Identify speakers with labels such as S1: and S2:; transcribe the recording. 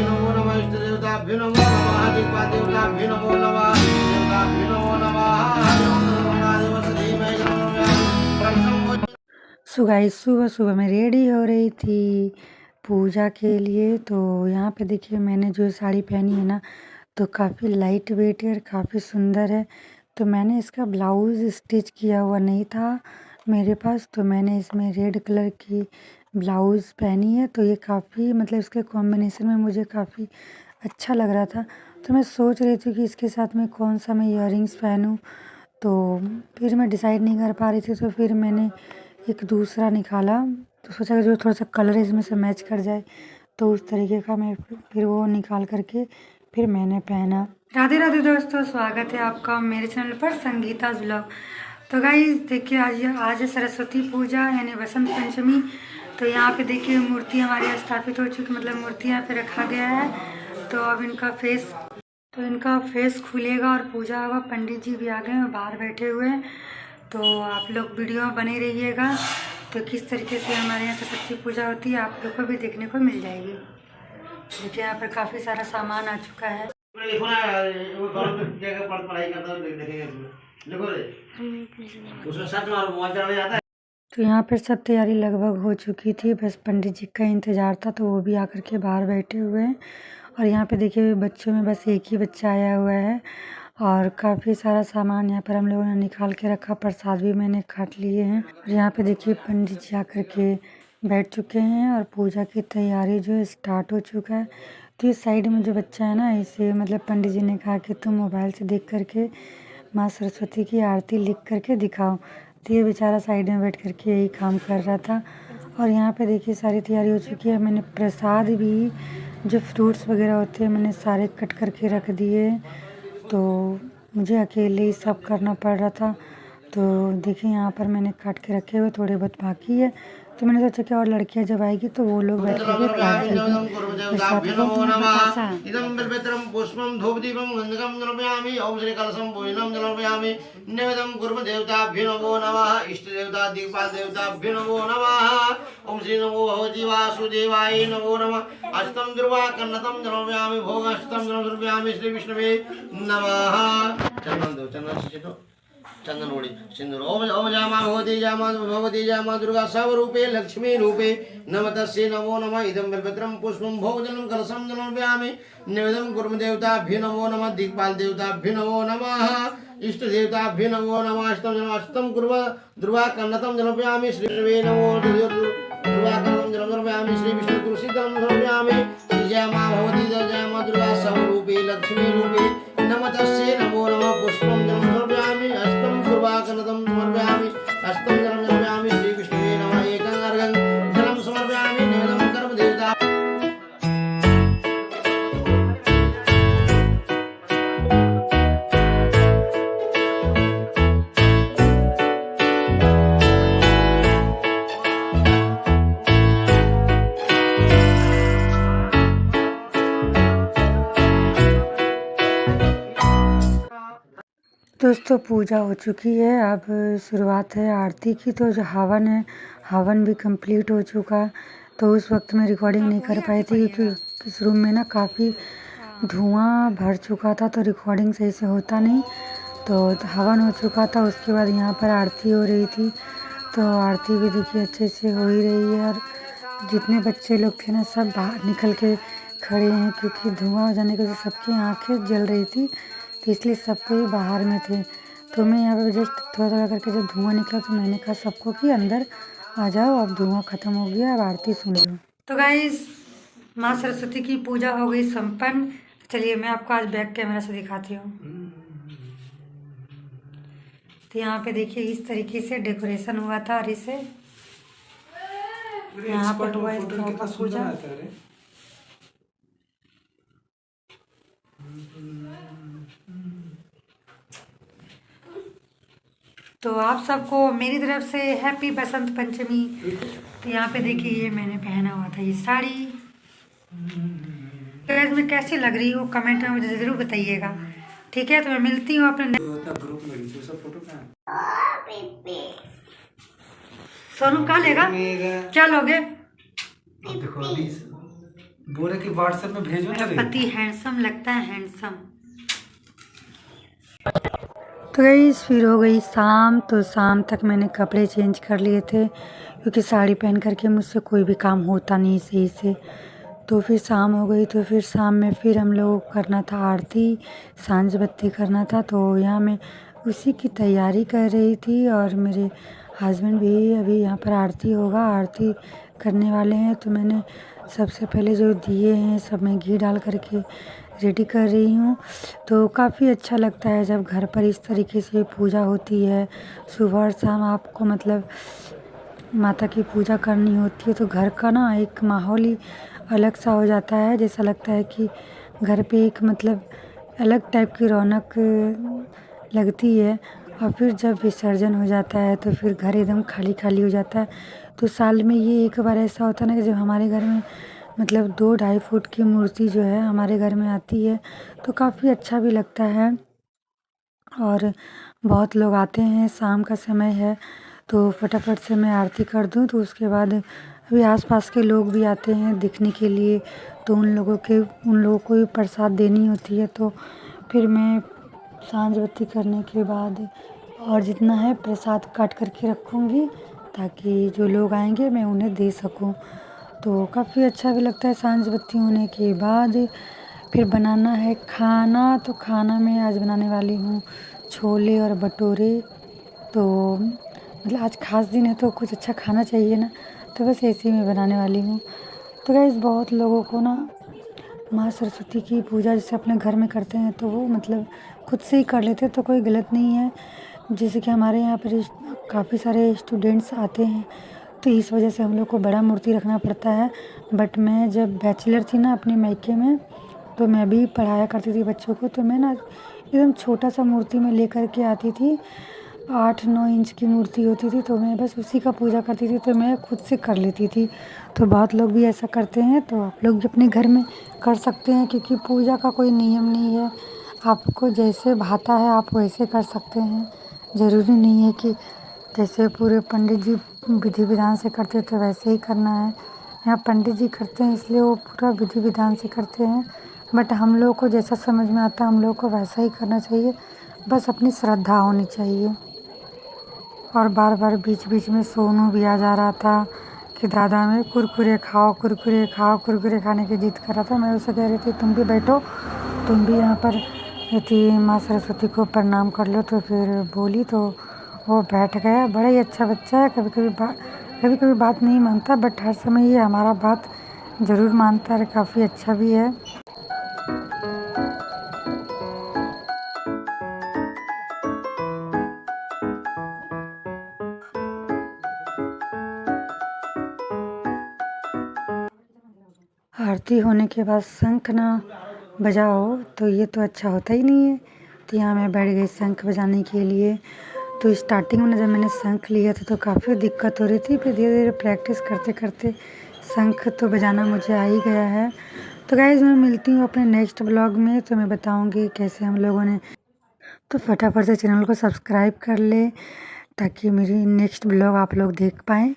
S1: नमो नमः इष्ट देवताभ्यो नमो नमः दिक्पाल देवताभ्यो नमो नमः देवताभ्यो नमो नमः।
S2: सो गाइस सुबह सुबह मैं रेडी हो रही थी पूजा के लिए। तो यहाँ पे देखिए मैंने जो साड़ी पहनी है ना, तो काफ़ी लाइट वेट है और काफ़ी सुंदर है। तो मैंने इसका ब्लाउज़ स्टिच किया हुआ नहीं था मेरे पास, तो मैंने इसमें रेड कलर की ब्लाउज़ पहनी है। तो ये काफ़ी मतलब इसके कॉम्बिनेशन में मुझे काफ़ी अच्छा लग रहा था। तो मैं सोच रही थी कि इसके साथ में कौन सा मैं इयररिंग्स पहनूं, तो फिर मैं डिसाइड नहीं कर पा रही थी। तो फिर मैंने एक दूसरा निकाला, तो सोचा कि जो थोड़ा सा कलर इसमें से मैच कर जाए, तो उस तरीके का मैं फिर वो निकाल करके फिर मैंने पहना। राधे राधे दोस्तों, स्वागत है आपका मेरे चैनल पर संगीता व्लॉग। तो गाइस देखिए आज है सरस्वती पूजा यानी बसंत पंचमी। तो यहाँ पे देखिए मूर्ति हमारी स्थापित हो चुकी, मतलब मूर्ति यहाँ पे रखा गया है। तो अब इनका फेस खुलेगा और पूजा होगा। पंडित जी भी आ गए हैं, बाहर बैठे हुए हैं। तो आप लोग वीडियो में बने रहिएगा। तो किस तरीके से हमारे यहाँ सरस्वती पूजा होती है आप लोग को भी देखने को मिल जाएगी। देखिए यहाँ पर काफ़ी सारा सामान आ चुका है। तो यहाँ पर सब तैयारी लगभग हो चुकी थी, बस पंडित जी का इंतज़ार था। तो वो भी आकर के बाहर बैठे हुए हैं। और यहाँ पे देखिए बच्चों में बस एक ही बच्चा आया हुआ है। और काफ़ी सारा सामान यहाँ पर हम लोगों ने निकाल के रखा, प्रसाद भी मैंने काट लिए हैं। और यहाँ पे देखिए पंडित जी आकर के बैठ चुके हैं और पूजा की तैयारी जो है स्टार्ट हो चुका है। तो इस साइड में जो बच्चा है ना, इसे मतलब पंडित जी ने कहा कि तुम मोबाइल से देख करके माँ सरस्वती की आरती लिख करके दिखाओ। तो ये बेचारा साइड में बैठ करके यही काम कर रहा था। और यहाँ पे देखिए सारी तैयारी हो चुकी है। मैंने प्रसाद भी जो फ्रूट्स वगैरह होते हैं मैंने सारे कट करके रख दिए। तो मुझे अकेले ही सब करना पड़ रहा था। तो देखिए यहाँ पर मैंने काट के रखे हुए, थोड़े बहुत बाकी है। तो मैंने सोचा कि और लड़कियां जब आएगी तो वो लोग बैठ करके काट देगी प्रसाद को।
S1: इदं बिल्बेत्रं पुष्पं धूपदीपं गन्धकं समर्पयामि। ओम श्री कलशं पूजनं समर्पयामि। निवेदनं कुर्म देवताभ्यो नमो नमः। इष्ट देवता दिक्पाल देवताभ्यो नमो नमः। ओम श्री नमो भगवती वासुदेवाय नमो नमः। अष्टम दुर्वा कन्नतं समर्पयामि। भोगाष्टम समर्पयामि। श्री विष्णुवे नमः। चंदन दो, चंदन से छीटो, चंदन ओढ़ी सिंदूर। ओम ओम जामा भगवती जामा दुर्गा स्वरूपे लक्ष्मी रूपे नमतस्यै नमो नमः। इदं बिल्बेत्रं पुष्पं भोजनं कलशं समर्पयामि। निवेदनं कुर्म देवताभ्यो नमो नमः। दिक्पाल देवताभ्यो नमो नमः। इष्ट देवताभ्यो नमो नमः। अष्टम कुर्म दुर्वा कन्नतं समर्पयामि। श्री विष्णुवे नमो दुर्वा कन्नतं समर्पयामि। श्री विष्णु तुलसीदलं समर्पयामि। श्री जामा भगवती जामा दुर्गा स्वरूपे लक्ष्मी रूपे नमतस्यै नमो नमः। पुष्पं समर्पयामि। अष्टम पूर्वाकनदं समर्पयामि। अष्टम जलं समर्पयामि। श्री विष्णुवे नमः। एकं अर्घं जलं समर्पयामि। निवेदनं कर्म देवता।
S2: दोस्तों पूजा हो चुकी है, अब शुरुआत है आरती की। तो जो हवन है, हवन भी कंप्लीट हो चुका। तो उस वक्त मैं रिकॉर्डिंग नहीं कर पाई थी क्योंकि इस रूम में ना काफ़ी धुआं भर चुका था, तो रिकॉर्डिंग सही से होता नहीं। तो हवन हो चुका था, उसके बाद यहाँ पर आरती हो रही थी। तो आरती भी देखिए अच्छे से हो ही रही है। और जितने बच्चे लोग थे ना सब बाहर निकल के खड़े हैं, क्योंकि धुआं हो जाने की वजह से सबकी आँखें जल रही थी, तो इसलिए सब कोई बाहर में थे। तो मैं यहाँ पे जस्ट थोड़ा थोड़ा करके जब धुआं निकला तो मैंने कहा सबको कि अंदर आ जाओ, अब धुआं ख़त्म हो गया, अब आरती सुन लो। तो गाइस माँ सरस्वती की पूजा हो गई संपन्न। चलिए मैं आपको आज बैक कैमरा से दिखाती हूँ। तो यहाँ पे देखिए इस तरीके से डेकोरेशन हुआ था। और इसे यहाँ पर हुआ इस तरह का पूजा। तो आप सबको मेरी तरफ से हैप्पी बसंत पंचमी। तो यहाँ पे देखिए ये मैंने पहना हुआ था ये साड़ी। तो इसमें कैसी लग रही हो कमेंट में मुझे ज़रूर बताइएगा, ठीक है। तो मैं मिलती हूँ अपने सोनू कहाँ लेगा, क्या लोगे?
S3: बोले कि व्हाट्सएप में भेजो ना रे।
S2: पति हैंडसम लगता है, हैंडसम। तो गाइस फिर हो गई शाम। तो शाम तक मैंने कपड़े चेंज कर लिए थे क्योंकि साड़ी पहन करके मुझसे कोई भी काम होता नहीं सही से। तो फिर शाम हो गई। तो फिर शाम में फिर हम लोगों को करना था आरती, सांझ बत्ती करना था। तो यहाँ मैं उसी की तैयारी कर रही थी और मेरे हस्बैंड भी अभी यहाँ पर आरती होगा, आरती करने वाले हैं। तो मैंने सबसे पहले जो दिए हैं सब मैं घी डाल करके रेडी कर रही हूँ। तो काफ़ी अच्छा लगता है जब घर पर इस तरीके से पूजा होती है। सुबह और शाम आपको मतलब माता की पूजा करनी होती है तो घर का ना एक माहौल ही अलग सा हो जाता है। जैसा लगता है कि घर पे एक मतलब अलग टाइप की रौनक लगती है। और फिर जब विसर्जन हो जाता है तो फिर घर एकदम खाली खाली हो जाता है। तो साल में ये एक बार ऐसा होता है ना कि जब हमारे घर में मतलब 2-2.5 फुट की मूर्ति जो है हमारे घर में आती है तो काफ़ी अच्छा भी लगता है और बहुत लोग आते हैं। शाम का समय है तो फटाफट से मैं आरती कर दूं। तो उसके बाद अभी आसपास के लोग भी आते हैं देखने के लिए। तो उन लोगों को भी प्रसाद देनी होती है। तो फिर मैं सांझ बत्ती करने के बाद और जितना है प्रसाद काट करके रखूँगी ताकि जो लोग आएंगे मैं उन्हें दे सकूँ। तो काफ़ी अच्छा भी लगता है सांझ बत्ती होने के बाद। फिर बनाना है खाना। तो खाना मैं आज बनाने वाली हूँ छोले और भटूरे। तो मतलब आज खास दिन है तो कुछ अच्छा खाना चाहिए ना, तो बस ऐसे ही मैं बनाने वाली हूँ। तो गाइस बहुत लोगों को ना माँ सरस्वती की पूजा जैसे अपने घर में करते हैं तो वो मतलब खुद से ही कर लेते हैं तो कोई गलत नहीं है। जैसे कि हमारे यहाँ पर काफ़ी सारे स्टूडेंट्स आते हैं तो इस वजह से हम लोग को बड़ा मूर्ति रखना पड़ता है। बट मैं जब बैचलर थी ना अपने मायके में तो मैं भी पढ़ाया करती थी बच्चों को। तो मैं ना एकदम छोटा सा मूर्ति में लेकर के आती थी, 8-9 इंच की मूर्ति होती थी। तो मैं बस उसी का पूजा करती थी तो मैं खुद से कर लेती थी। तो बहुत लोग भी ऐसा करते हैं तो आप लोग भी अपने घर में कर सकते हैं क्योंकि पूजा का कोई नियम नहीं है। आपको जैसे भाता है आप वैसे कर सकते हैं। ज़रूरी नहीं है कि जैसे पूरे पंडित जी विधि विधान से करते तो वैसे ही करना है। यहाँ पंडित जी करते हैं इसलिए वो पूरा विधि विधान से करते हैं। बट हम लोग को जैसा समझ में आता है हम लोग को वैसा ही करना चाहिए, बस अपनी श्रद्धा होनी चाहिए। और बार बार बीच बीच में सोनू भी आ जा रहा था कि दादा मैं कुरकुरे खाओ, कुरकुरे खाओ, कुरकुरे खाने की जिद कर रहा था। मैं उसे कह रही थी तुम भी बैठो, तुम भी यहाँ पर यदि माँ सरस्वती को प्रणाम कर लो। तो फिर बोली तो वो बैठ गया। बड़ा ही अच्छा बच्चा है। कभी कभी बात नहीं मानता बट हर समय ये हमारा बात ज़रूर मानता है, काफ़ी अच्छा भी है। आरती होने के बाद शंख ना बजाओ तो ये तो अच्छा होता ही नहीं है। तो यहाँ मैं बैठ गई शंख बजाने के लिए। तो स्टार्टिंग में जब मैंने शंख लिया था तो काफ़ी दिक्कत हो रही थी। फिर धीरे धीरे प्रैक्टिस करते करते शंख तो बजाना मुझे आ ही गया है। तो गाइज़ मैं मिलती हूँ अपने नेक्स्ट ब्लॉग में। तो मैं बताऊँगी कैसे हम लोगों ने। तो फटाफट से चैनल को सब्सक्राइब कर ले ताकि मेरी नेक्स्ट ब्लॉग आप लोग देख पाएँ।